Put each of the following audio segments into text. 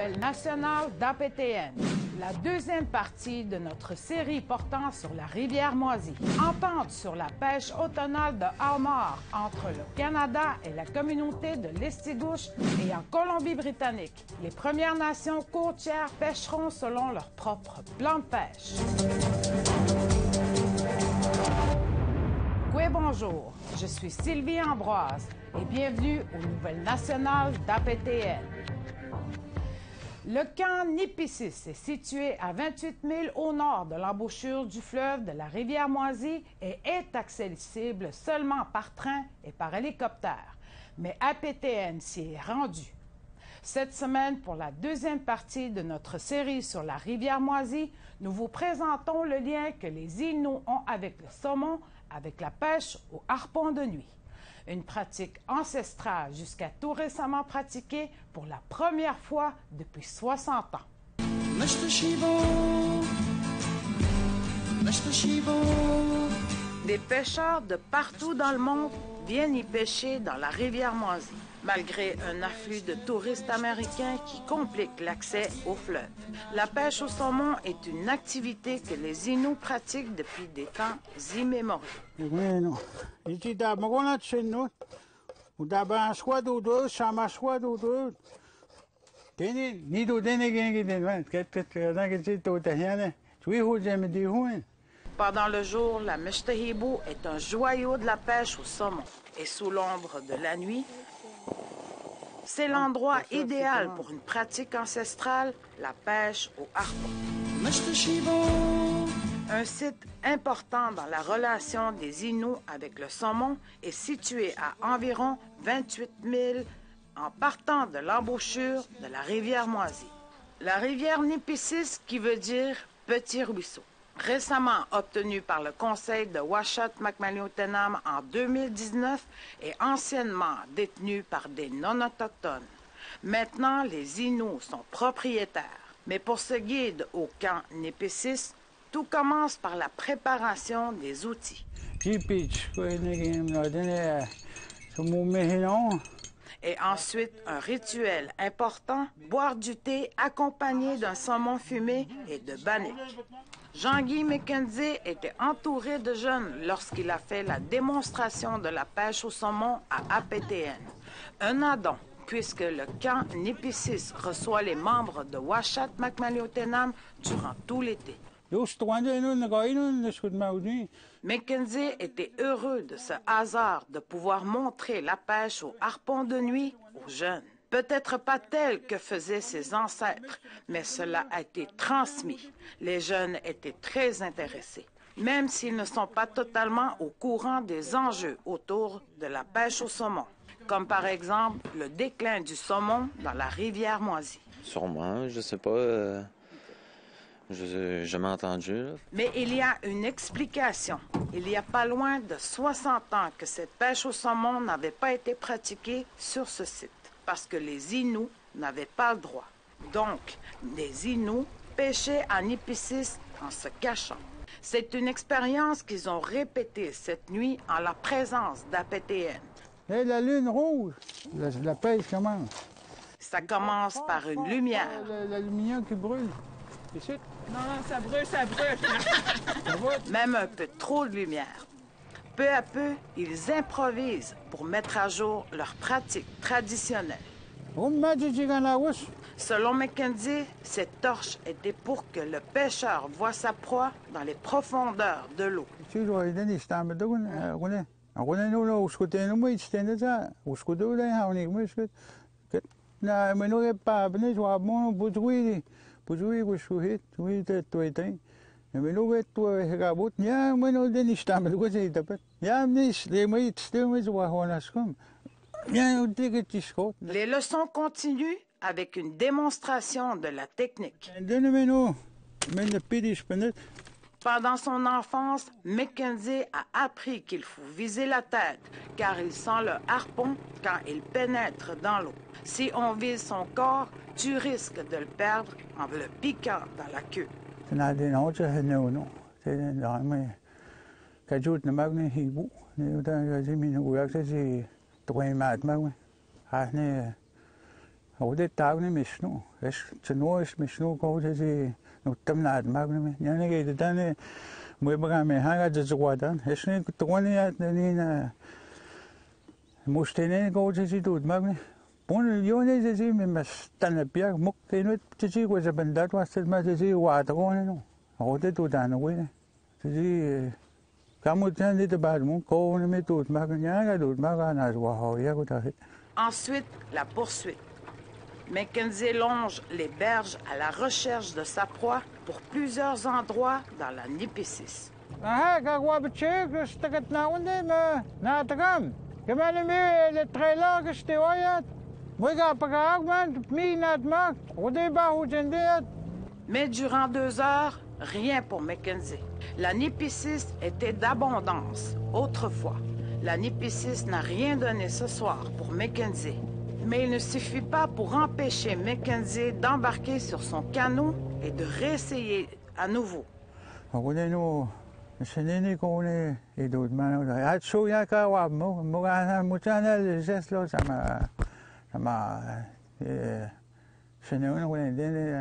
nouvelles nationales d'APTN, la deuxième partie de notre série portant sur la rivière Moisy. Entente sur la pêche automnale de homard entre le Canada et la communauté de l'Estigouche et en Colombie-Britannique. Les Premières Nations côtières pêcheront selon leur propre plan de pêche. Oui, bonjour, je suis Sylvie Ambroise et bienvenue aux nouvelles nationales d'APTN. Le camp Nipissing est situé à 28 000 au nord de l'embouchure du fleuve de la rivière Moisy et est accessible seulement par train et par hélicoptère. Mais APTN s'y est rendu. Cette semaine, pour la deuxième partie de notre série sur la rivière Moisy, nous vous présentons le lien que les Inuits ont avec le saumon, avec la pêche au harpon de nuit. Une pratique ancestrale jusqu'à tout récemment pratiquée pour la première fois depuis 60 ans. Des pêcheurs de partout dans le monde viennent y pêcher dans la rivière Moisy, malgré un afflux de touristes américains qui complique l'accès au fleuve. La pêche au saumon est une activité que les Inuits pratiquent depuis des temps immémoriaux. Pendant le jour, la Meshtahibou est un joyau de la pêche au saumon. Et sous l'ombre de la nuit, c'est l'endroit idéal pour une pratique ancestrale, la pêche au harpon. Un site important dans la relation des Inuits avec le saumon est situé à environ 28 000 en partant de l'embouchure de la rivière Moisy. La rivière Nipissing, qui veut dire « petit ruisseau ». Récemment obtenu par le Conseil de Uashat-Makmaliutenam en 2019 et anciennement détenu par des non-autochtones. Maintenant, les Inuits sont propriétaires. Mais pour ce guide au camp Nipissing, tout commence par la préparation des outils. Et ensuite, un rituel important, boire du thé accompagné d'un saumon fumé et de bannick. Jean-Guy Mackenzie était entouré de jeunes lorsqu'il a fait la démonstration de la pêche au saumon à APTN. Un addon, puisque le camp Nipissing reçoit les membres de Uashat-Makmaliutenam durant tout l'été. Mackenzie était heureux de ce hasard de pouvoir montrer la pêche au harpon de nuit aux jeunes. Peut-être pas telle que faisaient ses ancêtres, mais cela a été transmis. Les jeunes étaient très intéressés, même s'ils ne sont pas totalement au courant des enjeux autour de la pêche au saumon, comme par exemple le déclin du saumon dans la rivière Moisy. Sûrement, je sais pas. J'ai jamais entendu. Là. Mais il y a une explication. Il y a pas loin de 60 ans que cette pêche au saumon n'avait pas été pratiquée sur ce site, parce que les Inuits n'avaient pas le droit. Donc, les Inuits pêchaient à Nipissing en se cachant. C'est une expérience qu'ils ont répétée cette nuit en la présence d'APTN. Hey, la lune rouge, la pêche commence. Ça commence par une lumière. La lumière qui brûle. Ici? Non, ça brûle. Même un peu trop de lumière. Peu à peu, ils improvisent pour mettre à jour leurs pratiques traditionnelles. Selon Mackenzie, cette torche était pour que le pêcheur voie sa proie dans les profondeurs de l'eau. Les leçons continuent avec une démonstration de la technique. Pendant son enfance, Mackenzie a appris qu'il faut viser la tête, car il sent le harpon quand il pénètre dans l'eau. Si on vise son corps, tu risques de le perdre en le piquant dans la queue. Ode tag ni misno. Tino is misno ko si no tamnad mag ni. Yan ni dan mo baga me hanga jwadan. Ni tuwani at ni na mustene ko si dud mag ni. Pon yone si me mas tanapia muk tino si ko sa bandat was ma si wa ta ko ni no. Ode tu dan we ni. Si kamutan dito bad mo ko ni me dud mag ni ga dud mag na wa ho ya ko ta. Ensuite, la poursuite. Mackenzie longe les berges à la recherche de sa proie pour plusieurs endroits dans la Nipissing. Ah, gagawa ba siya? Gusto tagat na ako din, natagam. Kamali mi, le trailer gusto oyat. Moi, pag-aagman, minat mak. O di ba, hujendiyat. Mais durant 2 heures, rien pour Mackenzie. La Nipissing était d'abondance autrefois. La Nipissing n'a rien donné ce soir pour Mackenzie. Mais il ne suffit pas pour empêcher Mackenzie d'embarquer sur son canot et de réessayer à nouveau. Ako din o, sanini ko ni idud man o. At so ya ka wa mo, mga mo channel jeslo sama sanini ko din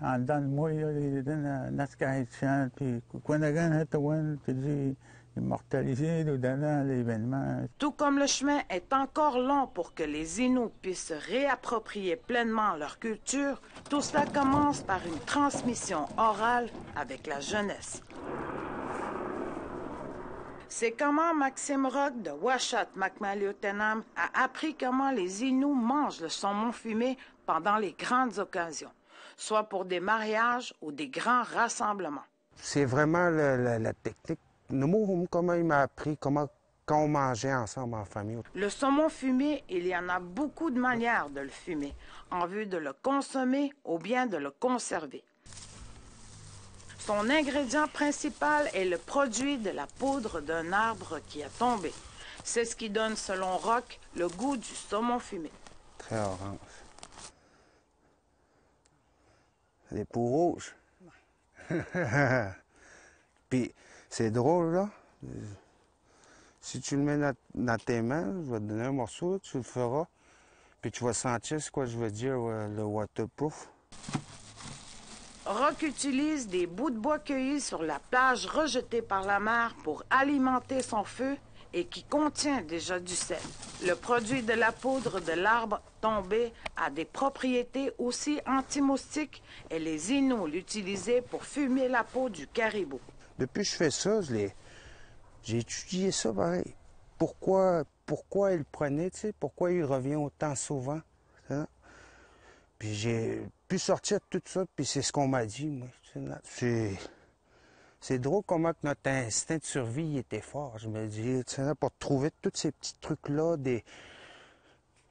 andan mo yo din naskahit siya pi kunagan hatawan pi immortaliser l'événement. Tout comme le chemin est encore long pour que les Inuits puissent se réapproprier pleinement leur culture, tout cela commence par une transmission orale avec la jeunesse. C'est comment Maxime Rock de Ouachat Macmaliotenam a appris comment les Inuits mangent le saumon fumé pendant les grandes occasions, soit pour des mariages ou des grands rassemblements. C'est vraiment la technique. Nous, comment il m'a appris quand on mangeait ensemble en famille. Le saumon fumé, il y en a beaucoup de manières de le fumer, en vue de le consommer ou bien de le conserver. Son ingrédient principal est le produit de la poudre d'un arbre qui a tombé. C'est ce qui donne, selon Rock, le goût du saumon fumé. Très orange. Les peaux rouges. Puis, c'est drôle, là. Si tu le mets dans tes mains, je vais te donner un morceau, tu le feras. Puis tu vas sentir, c'est quoi je veux dire, le waterproof. Rock utilise des bouts de bois cueillis sur la plage rejetée par la mer pour alimenter son feu et qui contient déjà du sel. Le produit de la poudre de l'arbre tombé a des propriétés aussi anti-moustiques et les Inuits l'utilisaient pour fumer la peau du caribou. Depuis que je fais ça, j'ai étudié ça pareil. Pourquoi il le prenait, tu sais, pourquoi il revient autant souvent. Hein? Puis j'ai pu sortir de tout ça, puis c'est ce qu'on m'a dit, moi. C'est drôle comment que notre instinct de survie il était fort. Je me dis, tu sais, pour trouver tous ces petits trucs-là,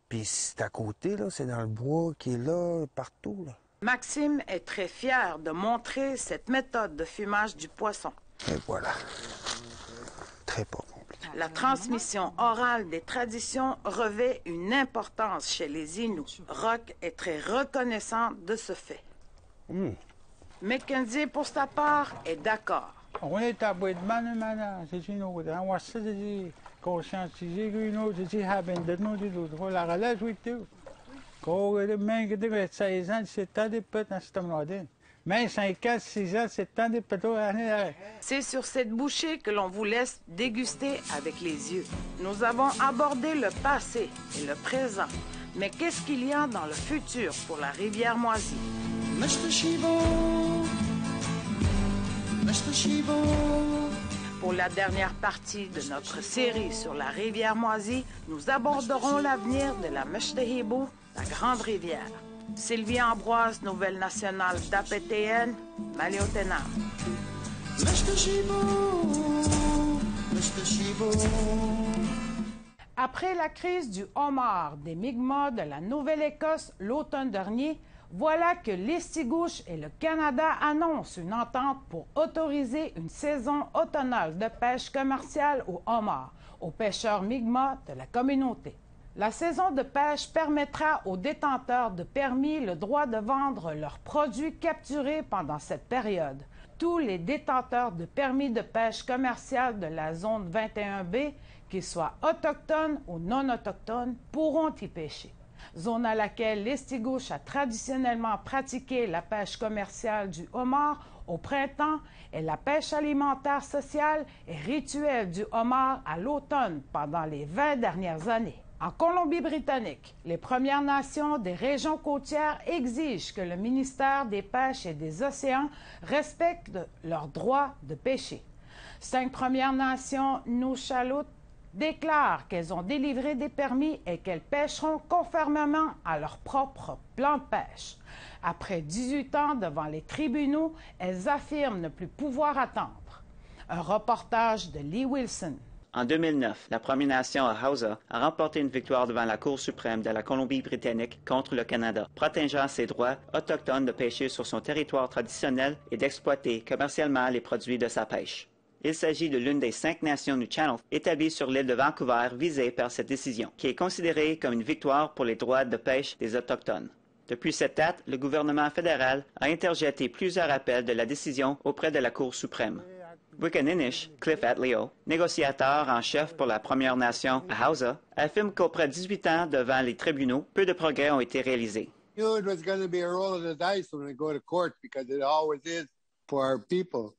puis c'est à côté, là, c'est dans le bois qui est là, partout, là. Maxime est très fier de montrer cette méthode de fumage du poisson. Et voilà. Très pas compliqué. La transmission orale des traditions revêt une importance chez les Inuits. Rock est très reconnaissant de ce fait. Mackenzie, pour sa part, est d'accord. On est à bout de man, c'est une autre. On va se dire, conscientiser une autre, c'est haben de nous, de la relève, oui, tout. Quand le mec de 16 ans, 17 ans, des potes dans ce temps-là. Mais 5 ans, 6 ans, 7 ans, des potes. C'est sur cette bouchée que l'on vous laisse déguster avec les yeux. Nous avons abordé le passé et le présent. Mais qu'est-ce qu'il y a dans le futur pour la rivière Moisie? Pour la dernière partie de notre série sur la rivière Moisie, nous aborderons l'avenir de la Meshtehibou, la Grande Rivière. Sylvie Ambroise, Nouvelle Nationale d'APTN, Maliotenam. Après la crise du homard des Mi'kmaq de la Nouvelle-Écosse l'automne dernier, voilà que l'Estigouche et le Canada annoncent une entente pour autoriser une saison automnale de pêche commerciale au homard aux pêcheurs Mi'kmaq de la communauté. La saison de pêche permettra aux détenteurs de permis le droit de vendre leurs produits capturés pendant cette période. Tous les détenteurs de permis de pêche commerciale de la zone 21B, qu'ils soient autochtones ou non autochtones, pourront y pêcher. Zone à laquelle l'Estigouche a traditionnellement pratiqué la pêche commerciale du homard au printemps et la pêche alimentaire sociale et rituelle du homard à l'automne pendant les 20 dernières années. En Colombie-Britannique, les Premières Nations des régions côtières exigent que le ministère des Pêches et des Océans respecte leurs droits de pêcher. 5 Premières Nations Nuu-Chaloot déclarent qu'elles ont délivré des permis et qu'elles pêcheront conformément à leur propre plan de pêche. Après 18 ans devant les tribunaux, elles affirment ne plus pouvoir attendre. Un reportage de Lee Wilson. En 2009, la Première Nation Ahousa a remporté une victoire devant la Cour suprême de la Colombie-Britannique contre le Canada, protégeant ses droits autochtones de pêcher sur son territoire traditionnel et d'exploiter commercialement les produits de sa pêche. Il s'agit de l'une des 5 nations du Channel établies sur l'île de Vancouver visées par cette décision, qui est considérée comme une victoire pour les droits de pêche des Autochtones. Depuis cette date, le gouvernement fédéral a interjeté plusieurs appels de la décision auprès de la Cour suprême. Wickaninnish, Cliff Atleo, négociateur en chef pour la Première Nation Ahousa, affirme qu'auprès de 18 ans devant les tribunaux, peu de progrès ont été réalisés. It was going to be a roll of the dice when we go to court because it always is for our people.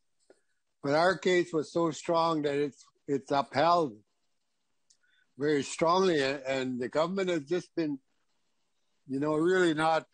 But our case was so strong that it's upheld very strongly, and the government has just been, really not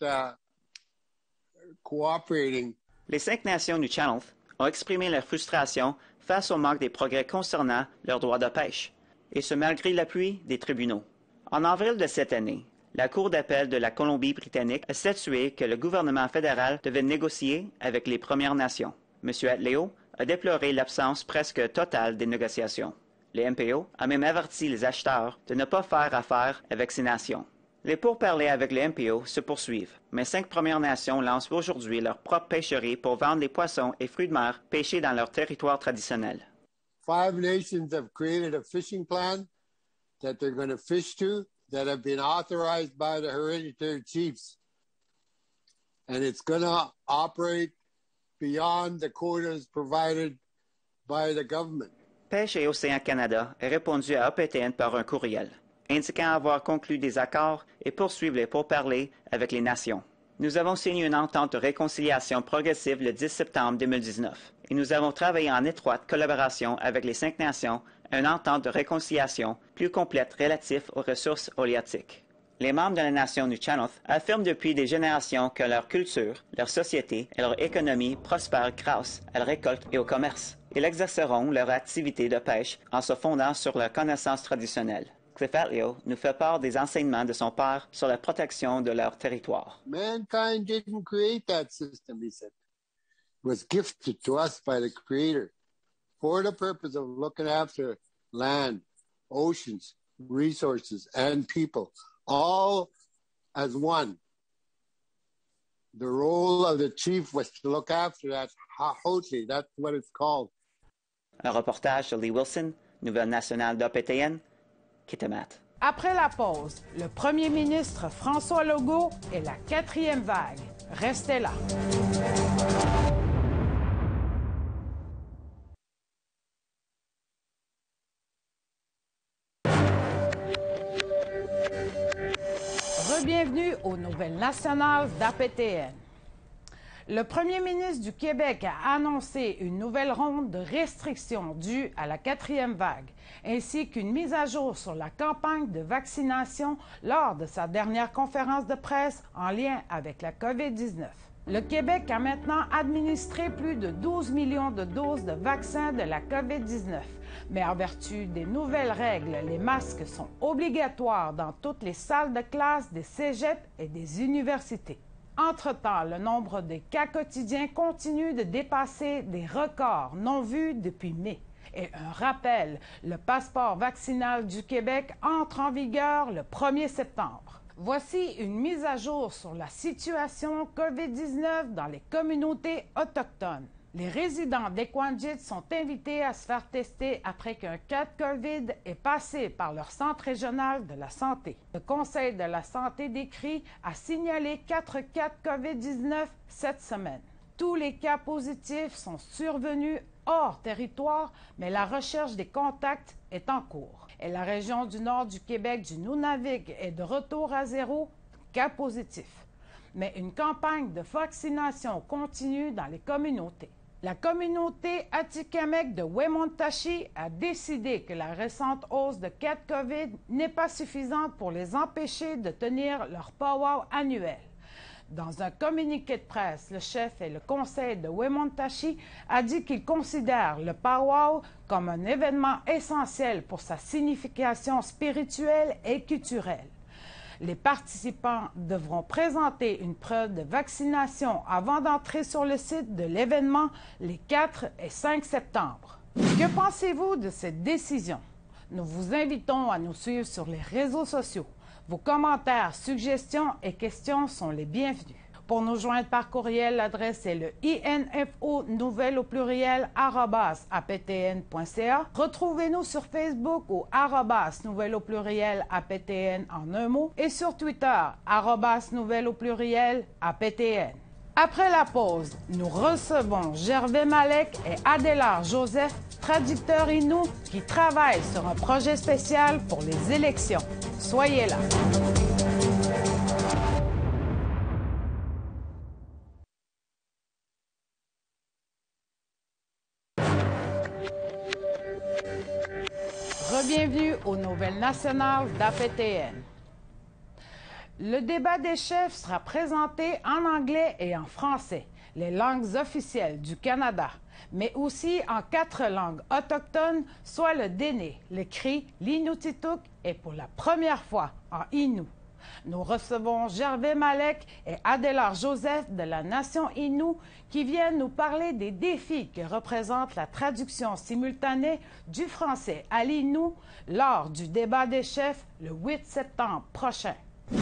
cooperating. Les 5 nations du Channel ont exprimé leur frustration face au manque des progrès concernant leurs droits de pêche, et ce malgré l'appui des tribunaux. En avril de cette année, la Cour d'appel de la Colombie-Britannique a statué que le gouvernement fédéral devait négocier avec les Premières Nations. M. Atleo a déploré l'absence presque totale des négociations. Le MPO a même averti les acheteurs de ne pas faire affaire avec ces nations. Les pourparlers avec le MPO se poursuivent, mais 5 Premières Nations lancent aujourd'hui leur propre pêcherie pour vendre les poissons et fruits de mer pêchés dans leur territoire traditionnel. 5 nations have created a fishing plan that they're going to fish to that have been authorized by the hereditary chiefs. And it's going to operate beyond the quotas provided by the government. Pêche et Océan Canada a répondu à APTN par un courriel, indiquant avoir conclu des accords et poursuivre les pourparlers avec les nations. Nous avons signé une entente de réconciliation progressive le 10 septembre 2019 et nous avons travaillé en étroite collaboration avec les 5 nations à une entente de réconciliation plus complète relative aux ressources halieutiques. Les membres de la nation du Channel affirment depuis des générations que leur culture, leur société et leur économie prospèrent grâce à la récolte et au commerce. Ils exerceront leur activité de pêche en se fondant sur leurs connaissances traditionnelles. Cliff Atleo nous fait part des enseignements de son père sur la protection de leur territoire. Mankind didn't create that system, he said. It was gifted to us by the Creator for the purpose of looking after land, oceans, resources, and people, all as one. The role of the chief was to look after that Hahote, that's what it's called. Un reportage de Lee Wilson, Nouvelle nationale d'APTN, Kitimat. Après la pause, le premier ministre François Legault et la 4e vague. Restez là. Bienvenue aux Nouvelles nationales d'APTN. Le premier ministre du Québec a annoncé une nouvelle ronde de restrictions dues à la 4e vague, ainsi qu'une mise à jour sur la campagne de vaccination lors de sa dernière conférence de presse en lien avec la COVID-19. Le Québec a maintenant administré plus de 12 millions de doses de vaccins de la COVID-19. Mais en vertu des nouvelles règles, les masques sont obligatoires dans toutes les salles de classe des cégeps et des universités. Entre-temps, le nombre de cas quotidiens continue de dépasser des records non vus depuis mai. Et un rappel, le passeport vaccinal du Québec entre en vigueur le 1er septembre. Voici une mise à jour sur la situation COVID-19 dans les communautés autochtones. Les résidents d'Equanjit sont invités à se faire tester après qu'un cas de COVID est passé par leur centre régional de la santé. Le Conseil de la santé d'Écrit a signalé 4 cas de COVID-19 cette semaine. Tous les cas positifs sont survenus hors territoire, mais la recherche des contacts est en cours. Et la région du nord du Québec du Nunavik est de retour à zéro, cas positif. Mais une campagne de vaccination continue dans les communautés. La communauté Atikamekw de Wemotaci a décidé que la récente hausse de cas de COVID n'est pas suffisante pour les empêcher de tenir leur powwow annuel. Dans un communiqué de presse, le chef et le conseil de Wemotaci a dit qu'il considère le powwow comme un événement essentiel pour sa signification spirituelle et culturelle. Les participants devront présenter une preuve de vaccination avant d'entrer sur le site de l'événement les 4 et 5 septembre. Que pensez-vous de cette décision? Nous vous invitons à nous suivre sur les réseaux sociaux. Vos commentaires, suggestions et questions sont les bienvenus. Pour nous joindre par courriel, l'adresse est le info_nouvelle@aptn.ca. Retrouvez-nous sur Facebook au @nouvelle_aptn en un mot et sur Twitter @nouvelle_aptn. Après la pause, nous recevons Gervais Malek et Adélard Joseph, traducteurs inou qui travaillent sur un projet spécial pour les élections. Soyez là. Bienvenue aux Nouvelles nationales d'APTN. Le débat des chefs sera présenté en anglais et en français, les langues officielles du Canada, mais aussi en 4 langues autochtones, soit le Déné, le Cri, l'Inuktitut et pour la première fois en Innu. Nous recevons Gervais Malek et Adélard Joseph de la nation Innu qui viennent nous parler des défis que représente la traduction simultanée du français à l'Innu lors du débat des chefs le 8 septembre prochain. Oui,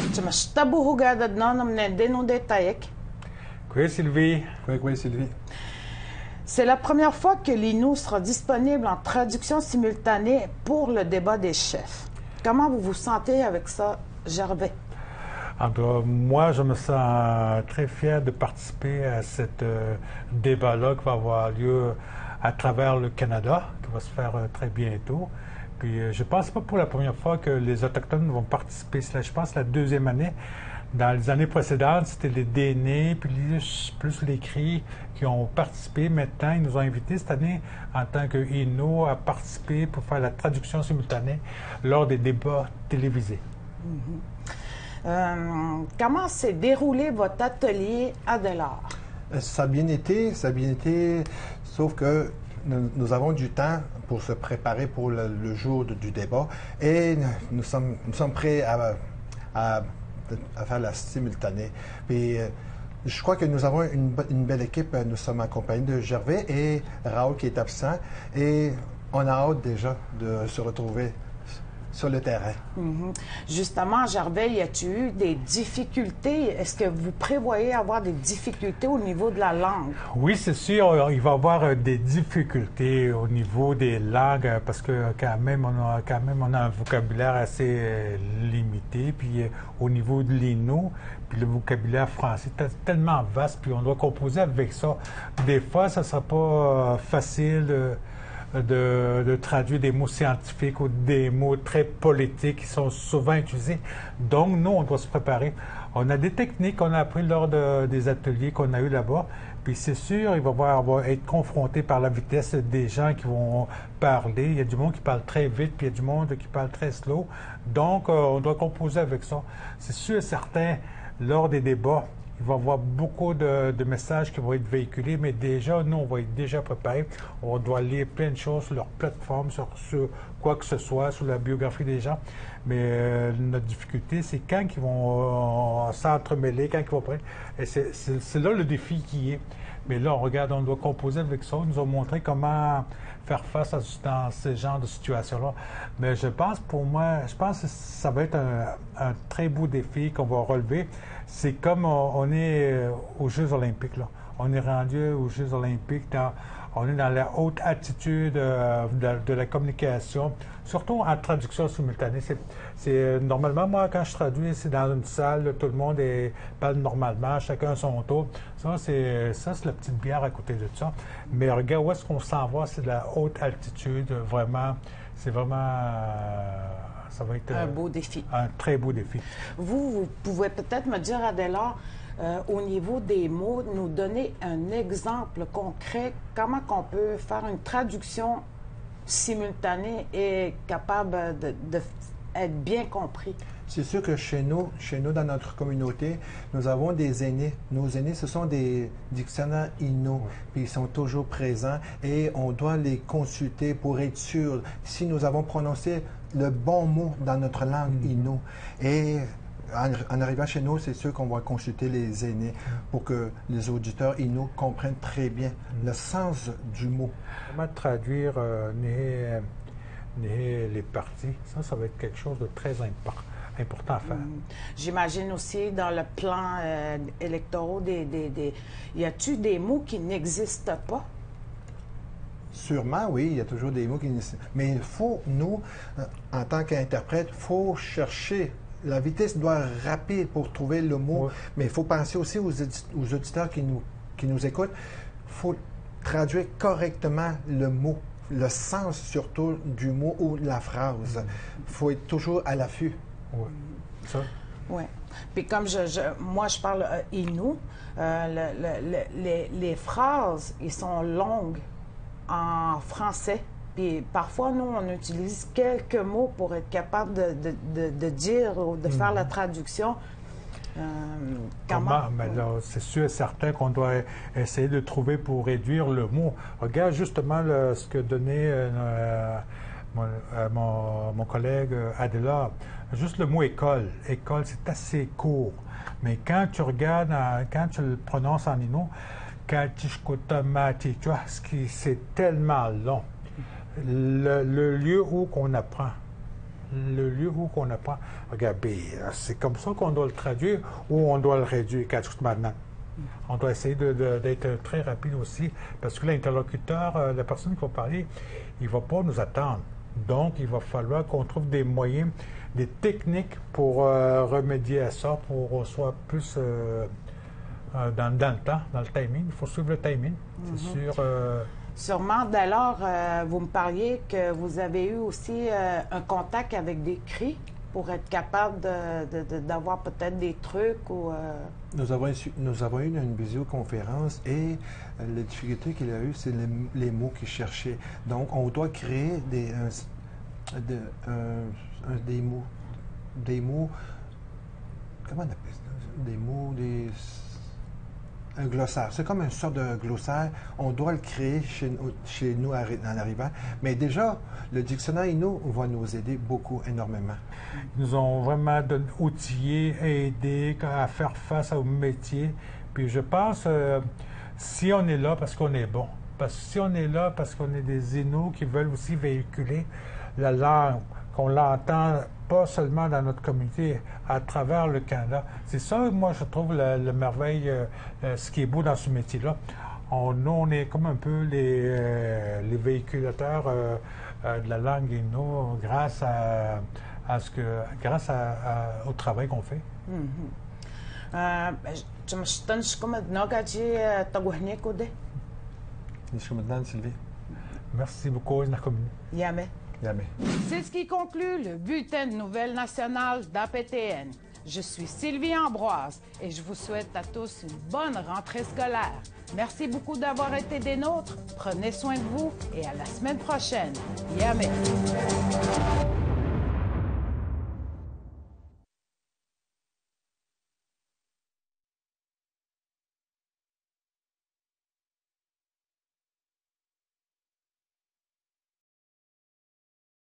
Sylvie. Oui, Sylvie. C'est la première fois que l'Innu sera disponible en traduction simultanée pour le débat des chefs. Comment vous vous sentez avec ça, Gervais? Moi, je me sens très fier de participer à ce débat-là qui va avoir lieu à travers le Canada, qui va se faire très bientôt. Puis je pense pas pour la première fois que les Autochtones vont participer. Je pense la deuxième année. Dans les années précédentes, c'était les Dénés, puis plus les Cris qui ont participé. Maintenant, ils nous ont invités cette année, en tant que Innu, à participer pour faire la traduction simultanée lors des débats télévisés. Comment s'est déroulé votre atelier, Adélard? Ça a bien été, sauf que nous avons du temps pour se préparer pour le jour du débat et nous sommes prêts à faire la simultanée. Puis, je crois que nous avons une belle équipe. Nous sommes accompagnés de Gervais et Raoul qui est absent et on a hâte déjà de se retrouver sur le terrain. Justement, Gervais, y a-t-il eu des difficultés? Est-ce que vous prévoyez avoir des difficultés au niveau de la langue? Oui, c'est sûr, il va y avoir des difficultés au niveau des langues parce que quand même, on a un vocabulaire assez limité. Puis au niveau de l'Innu, puis le vocabulaire français est tellement vaste, puis on doit composer avec ça. Des fois, ça ne sera pas facile de traduire des mots scientifiques ou des mots très politiques qui sont souvent utilisés. Donc, nous, on doit se préparer. On a des techniques qu'on a apprises lors des ateliers qu'on a eus là-bas. Puis c'est sûr, il va être confronté par la vitesse des gens qui vont parler. Il y a du monde qui parle très vite, puis il y a du monde qui parle très slow. Donc, on doit composer avec ça. C'est sûr et certain, lors des débats, il va y avoir beaucoup de messages qui vont être véhiculés, mais déjà, nous, on va être déjà préparés. On doit lire plein de choses sur leur plateforme, sur quoi que ce soit, sur la biographie des gens. Mais notre difficulté, c'est quand ils vont s'entremêler, quand ils vont prendre. Et c'est là le défi qui est. Mais là, on doit composer avec ça. Ils nous ont montré comment faire face dans ce genre de situation-là. Mais je pense que ça va être un très beau défi qu'on va relever. C'est comme on est aux Jeux olympiques, là. On est rendu aux Jeux olympiques, on est dans la haute attitude de la communication, surtout en traduction simultanée. Normalement, moi, quand je traduis, c'est dans une salle, tout le monde parle normalement, chacun à son tour. Ça, c'est la petite bière à côté de ça. Mais regarde, où est-ce qu'on s'en va? C'est de la haute altitude, vraiment c'est vraiment, ça va être Un beau défi. un très beau défi. Vous pouvez peut-être me dire, Adélard, au niveau des mots, nous donner un exemple concret, comment qu'on peut faire une traduction simultanée et capable d'être bien compris. C'est sûr que chez nous, dans notre communauté, nous avons des aînés. Nos aînés, ce sont des dictionnaires Innu, puis ils sont toujours présents et on doit les consulter pour être sûr si nous avons prononcé le bon mot dans notre langue Innu. Et en arrivant chez nous, c'est sûr qu'on va consulter les aînés pour que les auditeurs Innu comprennent très bien le sens du mot. Comment traduire les parties, ça va être quelque chose de très important à faire. J'imagine aussi dans le plan électoral, y a-t-il des mots qui n'existent pas? Sûrement, oui, il y a toujours des mots qui... Mais il faut, nous, en tant qu'interprète, il faut chercher. La vitesse doit être rapide pour trouver le mot, mais il faut penser aussi aux auditeurs qui nous écoutent. Il faut traduire correctement le mot, le sens surtout du mot ou de la phrase. Il faut être toujours à l'affût. Oui. Ça? Oui. Puis comme moi, je parle Innu, les phrases, ils sont longues en français. Puis parfois, nous, on utilise quelques mots pour être capable de dire ou de faire la traduction. Comment? Mais là, c'est sûr et certain qu'on doit essayer de trouver pour réduire le mot. Regarde justement ce que donnait mon collègue Adélard. Juste le mot école. École, c'est assez court. Mais quand tu regardes, quand tu le prononces en Innu, tu vois, c'est tellement long. Le lieu où qu'on apprend. Le lieu où qu'on apprend. Regarde, c'est comme ça qu'on doit le traduire ou on doit le réduire. On doit essayer d'être très rapide aussi parce que l'interlocuteur, la personne qui va parler, il ne va pas nous attendre. Donc, il va falloir qu'on trouve des moyens, des techniques pour remédier à ça, pour qu'on soit plus dans le temps, dans le timing. Il faut suivre le timing, c'est sûr. Sûrement. D'alors, vous me parliez que vous avez eu aussi un contact avec des cris pour être capable d'avoir peut-être des trucs ou... Nous avons eu une visioconférence et la difficulté qu'il a eue, c'est les mots qu'il cherchait. Donc, on doit créer des mots... Comment on appelle ça? Des mots, un glossaire. C'est comme une sorte de glossaire. On doit le créer chez nous en arrivant. Mais déjà, le dictionnaire Innu va nous aider beaucoup, énormément. Ils nous ont vraiment outillés, aidés à faire face au métier. Puis je pense, si on est là parce qu'on est bon, parce que si on est là parce qu'on est des Innus qui veulent aussi véhiculer la langue, qu'on l'entend pas seulement dans notre communauté, à travers le Canada. C'est ça, moi, je trouve la merveille, ce qui est beau dans ce métier-là. On est comme un peu les véhiculateurs de la langue Innu grâce au travail qu'on fait. Merci beaucoup, Yamé. Jamais. C'est ce qui conclut le bulletin de nouvelles nationales d'APTN. Je suis Sylvie Ambroise et je vous souhaite à tous une bonne rentrée scolaire. Merci beaucoup d'avoir été des nôtres. Prenez soin de vous et à la semaine prochaine. Yamé.